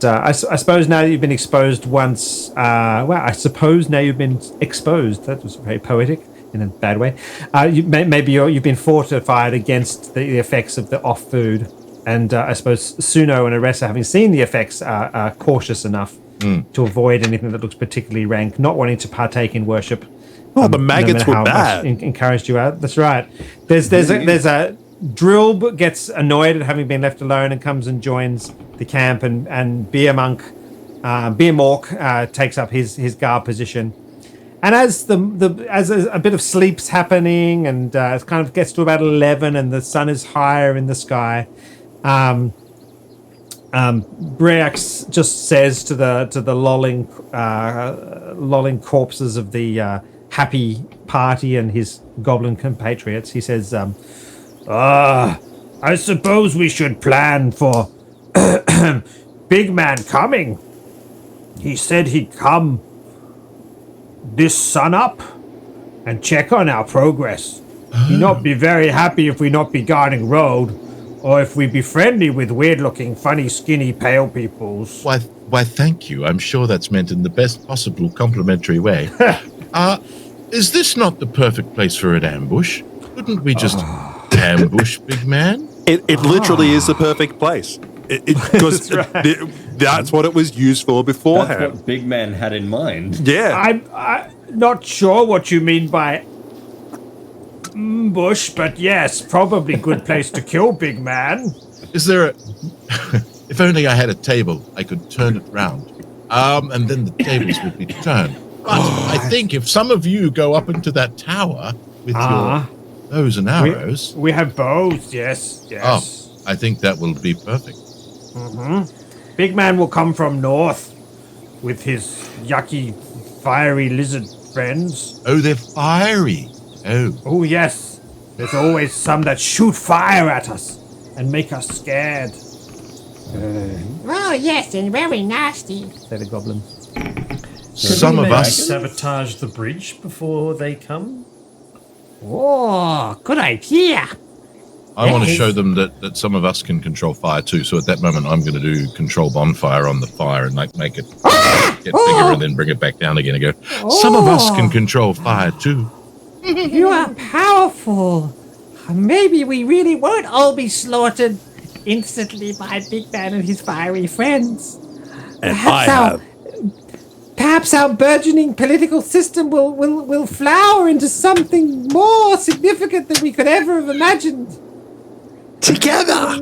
I suppose now that you've been exposed once. I suppose now you've been exposed. That was very poetic in a bad way. You've been fortified against the effects of the off food, and I suppose Suno and Aressa, having seen the effects, are cautious enough to avoid anything that looks particularly rank, not wanting to partake in worship. Oh, the maggots were bad. Encouraged you out. That's right. There's a drill gets annoyed at having been left alone and comes and joins the camp, and Beer Mork takes up his guard position. And as as a bit of sleep's happening, and it kind of gets to about 11, and the sun is higher in the sky, Breax just says to the lolling corpses of the happy party and his goblin compatriots, he says, I suppose we should plan for Big Man coming. He said he'd come this sun up and check on our progress. He'd not be very happy if we not be guarding road, or if we be friendly with weird-looking, funny, skinny, pale peoples. Why, thank you. I'm sure that's meant in the best possible complimentary way. Is this not the perfect place for an ambush? Couldn't we just ambush Big Man? It literally is the perfect place. Because that's what it was used for beforehand. That's what Big Man had in mind. Yeah. I'm not sure what you mean by ambush, but yes, probably good place to kill Big Man. Is there a... If only I had a table, I could turn it round. And then the tables would be turned. But I think if some of you go up into that tower with your bows and arrows... We have bows, yes. Oh, I think that will be perfect. Big Man will come from north with his yucky, fiery lizard friends. Oh, they're fiery. Oh, yes. There's always some that shoot fire at us and make us scared. Oh, yes, and very nasty. said a goblin. Some of us... sabotage the bridge before they come. Oh, good idea. I want to show them that some of us can control fire too. So at that moment, I'm going to do control bonfire on the fire and like make it get bigger and then bring it back down again and go, some of us can control fire too. You are powerful. Maybe we really won't all be slaughtered instantly by Big Man and his fiery friends. And I have. Perhaps our burgeoning political system will flower into something more significant than we could ever have imagined. Together!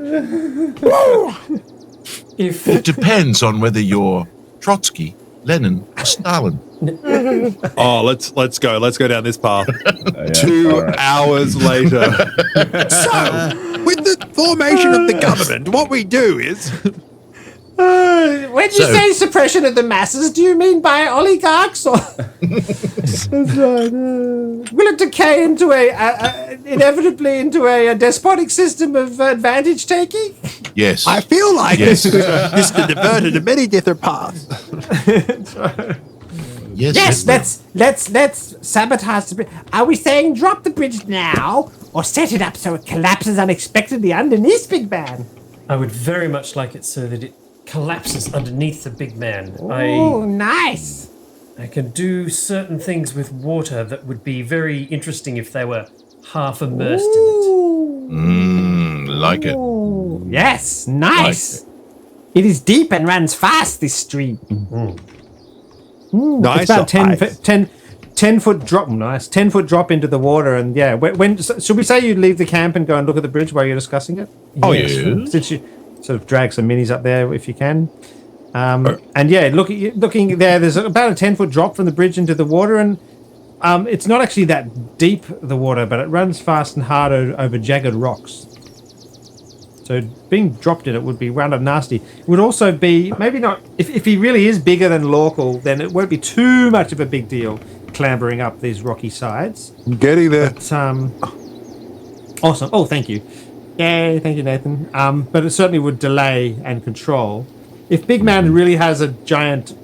It depends on whether you're Trotsky, Lenin, or Stalin. Oh, let's go. Let's go down this path. 2 hours later. So, with the formation of the government, what we do is... When you say suppression of the masses, do you mean by oligarchs or will it decay into inevitably into a despotic system of advantage taking? Yes. I feel like this could divert into many different paths. Yes, let's sabotage the bridge. Are we saying drop the bridge now or set it up so it collapses unexpectedly underneath Big Man? I would very much like it so that it collapses underneath the Big Man. Oh, nice. I can do certain things with water that would be very interesting if they were half immersed in Like it. Ooh, yes, nice. It is deep and runs fast, this stream. Nice. It's about 10 foot drop. Nice. 10 foot drop into the water. And yeah, should we say you leave the camp and go and look at the bridge while you're discussing it? Oh, yes. Since you sort of drag some minis up there if you can. And yeah, looking there, there's about a 10 foot drop from the bridge into the water. And it's not actually that deep, the water, but it runs fast and hard over jagged rocks. So being dropped in it would be rather nasty. It would also be, maybe not, if he really is bigger than Lorkel, then it won't be too much of a big deal clambering up these rocky sides. I'm getting there. But, awesome. Oh, thank you. Yay, thank you, Nathan. But it certainly would delay and control. If Big Man really has a giant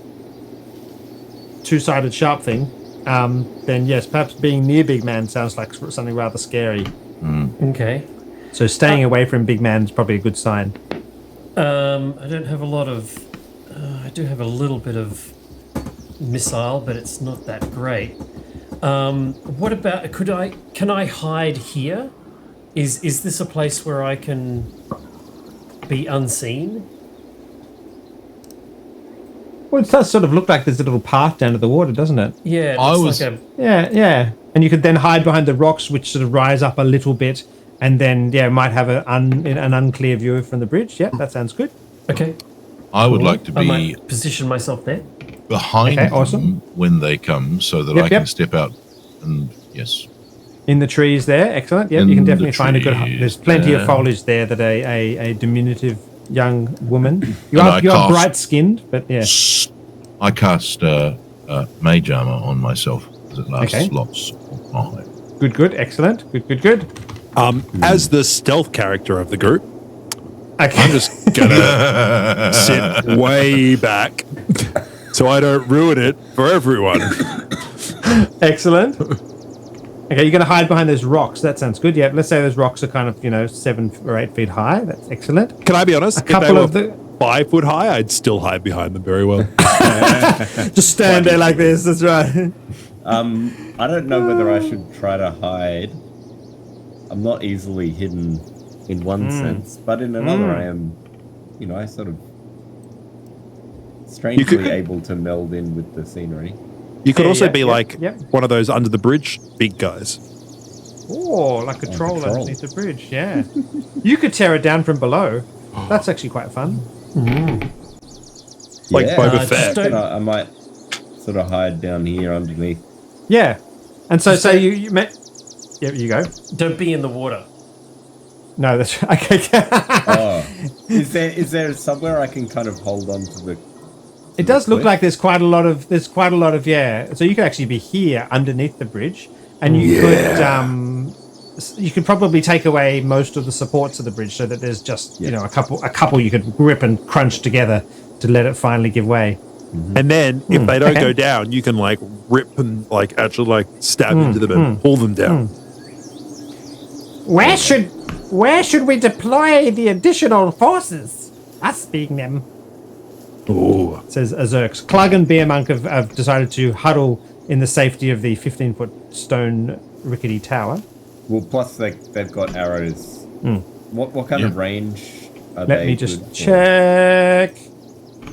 two-sided sharp thing, then yes, perhaps being near Big Man sounds like something rather scary. Okay. So staying away from Big Man is probably a good sign. I don't have a lot of. I do have a little bit of missile, but it's not that great. What about? Can I hide here? Is this a place where I can be unseen? Well, it does sort of look like there's a little path down to the water, doesn't it? Yeah, I it's was- like a. Yeah. And you could then hide behind the rocks, which sort of rise up a little bit, and then might have an unclear view from the bridge. Yeah, that sounds good. Okay. I would like to I be might position myself there. behind Okay, them awesome. when they come so that Yep, I can yep. step out and, yes. In the trees there, excellent. Yep, In you can the definitely find a good. trees There's plenty of there. foliage there that a diminutive young woman. You And are I you are cast- bright skinned, but yeah. I cast mage armor on myself as it lasts Okay. lots of time. Good, excellent. Good. As the stealth character of the group, Okay. I'm just gonna sit way back so I don't ruin it for everyone. Excellent. Okay, you're going to hide behind those rocks. That sounds good. Yeah, let's say those rocks are kind of 7 or 8 feet high. That's excellent. Can I be honest? A couple of if they were the 5 foot high, I'd still hide behind them very well. just stand there like this. That's right. I don't know whether I should try to hide. I'm not easily hidden in one sense, but in another I am, I sort of strangely able to meld in with the scenery. You could also yeah, be yeah, like yeah. one of those under the bridge big guys. Oh, like a troll troll. underneath the bridge. Yeah, you could tear it down from below. That's actually quite fun. Like Boba just Fett. don't- I might sort of hide down here underneath. Yeah, and so you met. Yeah, you go. Don't be in the water. No, that's okay. Oh, is there somewhere I can kind of hold on to the? It does look like there's quite a lot of yeah. So you could actually be here underneath the bridge, and you could probably take away most of the supports of the bridge, so that there's just a couple you could grip and crunch together to let it finally give way. And then if they don't okay. go down, you can like rip and like actually like stab into them and pull them down. Where should we deploy the additional forces? Us being them. Ooh. Says Azurx. Clug and Beer Monk have decided to huddle in the safety of the 15-foot stone rickety tower. Well, plus they've got arrows. What kind of range are Let they? me just good for? check.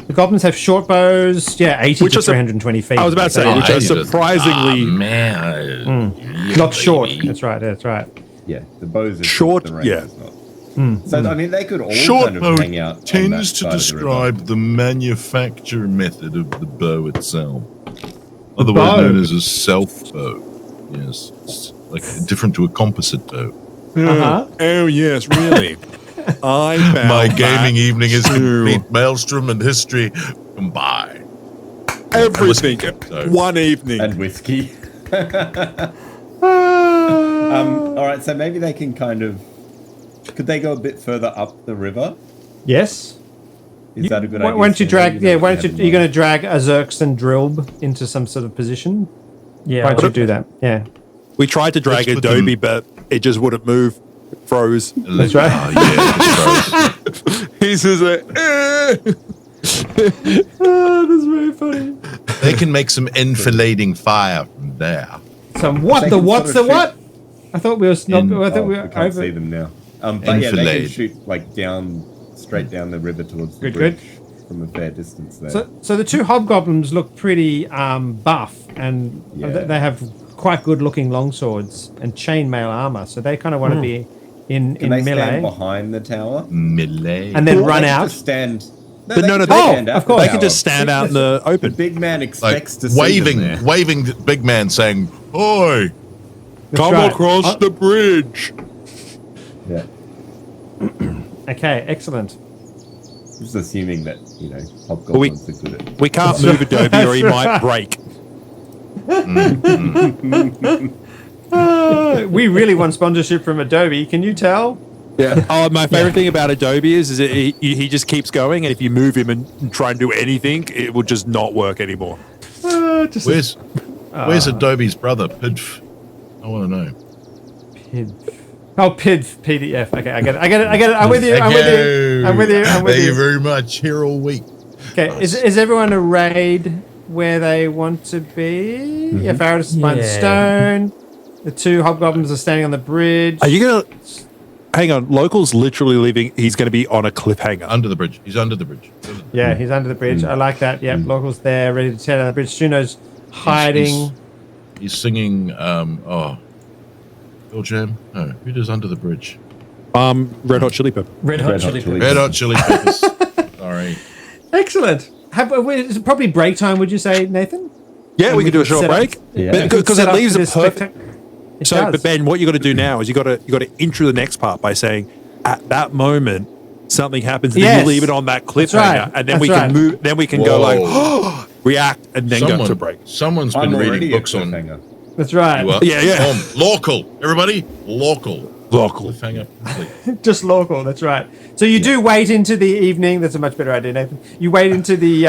The goblins have short bows, 80 Which to is a- 320 feet. I was about to say, which are surprisingly man. not short. That's right. Yeah, the bows are Short, the range yeah. is not. So I mean, they could all Short kind of bow hang out. on that tends to side of the river. describe the manufacture method of the bow itself, otherwise bow. known as a self bow. Yes, it's like different to a composite bow. Uh-huh. Oh yes, really. I found My that gaming evening is too. complete. Maelstrom and history combined. Everything. So- One evening. and whiskey. All right, so maybe they can kind of. Could they go a bit further up the river? Yes. Is that a good Why idea? don't you drag? know Yeah. what Why you don't you? have in You're going mind? to drag Azurx and Drilb into some sort of position. Yeah. Why don't you do that? Yeah. We tried to drag Let's put Adobe, them- but it just wouldn't move. It froze. That's right. Oh, yeah, it froze. He says, Oh, that's very funny. They can make some enfilading fire from there. Some what? They The can what's sort of the what? I thought we were I thought we we were can't over. see them now. But yeah, they can Enfilade. shoot like straight down the river towards the Good. bridge from a fair distance there. So the two hobgoblins look pretty buff, and Yeah. they have quite good looking longswords and chainmail armor. So they kind of want to be in Can they stand melee behind the tower? Melee. and then Or run they can out. Just stand. But no, can they- stand out of course. the they can just tower. stand out in the The open. big man like expects to see them there. waving the big man saying, "Oi!" That's Come right. across the bridge. Yeah. Okay, excellent. Just assuming that we- hobgoblins are good at. We can't move Adobe or he That's might break. We really want sponsorship from Adobe. Can you tell? Yeah. Oh, my favorite thing about Adobe is that he just keeps going, and if you move him and try and do anything, it will just not work anymore. Where's Adobe's brother, Pidf? I want to know. PIDF, PDF. Okay, I get it. I'm with you. Thank you very much. Here all week. Okay, is everyone arrayed where they want to be? Yeah, Faradis is behind the stone. The two hobgoblins are standing on the bridge. Are you gonna hang on? Local's literally leaving. He's going to be on a cliffhanger Under the bridge. He's under the bridge. Yeah, he's under the bridge. I like that. Yep, Local's there, ready to tear down the bridge. Juno's hiding. He's singing. Bill Jam. No, who does Under the Bridge? Red Hot Chili Pepper. Red Hot Chili Peppers. Red Hot Chili Peppers. Sorry. Excellent. Is it probably break time? Would you say, Nathan? Yeah, we can do a short set up- break. Yeah. Because it leaves a perfect. It So, does. but Ben, what you got to do now is you got to intro the next part by saying, at that moment, something happens, and then Yes. you leave it on that cliffhanger, right. and then That's we can right. move. Then we can go like Whoa. react, and then go to break. Someone's been I'm reading already books a on. cliffhanger. That's right. You are? Yeah. Local. Everybody, local. Local. Cliffhanger. complete. Just local. That's right. So you do wait into the evening. That's a much better idea, Nathan. You wait into the,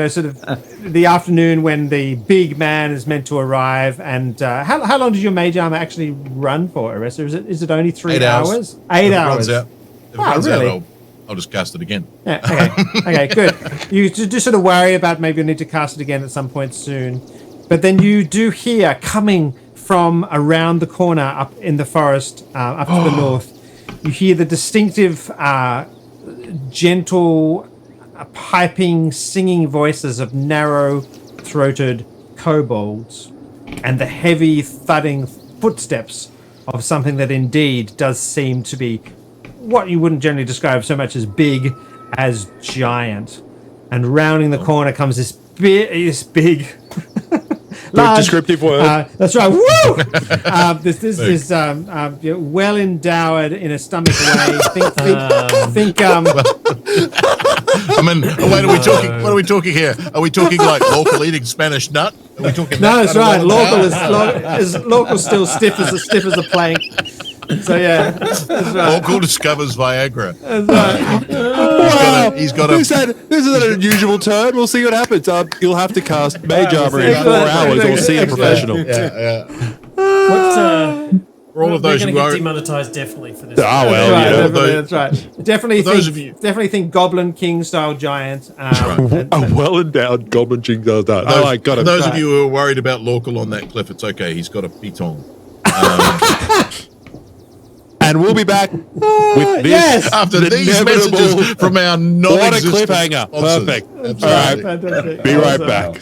sort of the afternoon when the big man is meant to arrive. And how long does your mage armor actually run for, Aressa? Is it only 3 8 hours. hours? If 8 it hours. runs out, if it Oh, runs really? out, I'll just cast it again. Yeah, okay, good. You just sort of worry about maybe you'll need to cast it again at some point soon. But then you do hear coming from around the corner up in the forest, up to the north, you hear the distinctive, gentle, piping, singing voices of narrow-throated kobolds and the heavy thudding footsteps of something that indeed does seem to be what you wouldn't generally describe so much as big as giant. And rounding the corner comes this big large, descriptive word. That's right. Woo! This well endowed in a stomach way. Think. I mean, wait, are we talking? What are we talking here? Are we talking like local eating Spanish nut? Are we talking? No, that that's kind of right. Local is still stiff as a plank. So yeah, that's right. Local discovers Viagra. That's right. Wow. He's got a. This is an unusual turn. We'll see what happens. You'll have to cast mage armor in 4 hours or see a professional. Yeah. What, For all of we're those going who to get are. demonetized definitely for this. Ah, well, Right, you know. that's right. Definitely For those think, of you- definitely think Goblin King style giant. A well-endowed goblin ching does that. I like, got For it. those of you who are worried about local on that cliff, it's okay. He's got a piton. And we'll be back with this. Yes! After the these inevitable- messages from our What a non-existent cliffhanger. sponsors. Perfect. Absolutely. All right. Fantastic. Be right Awesome. back.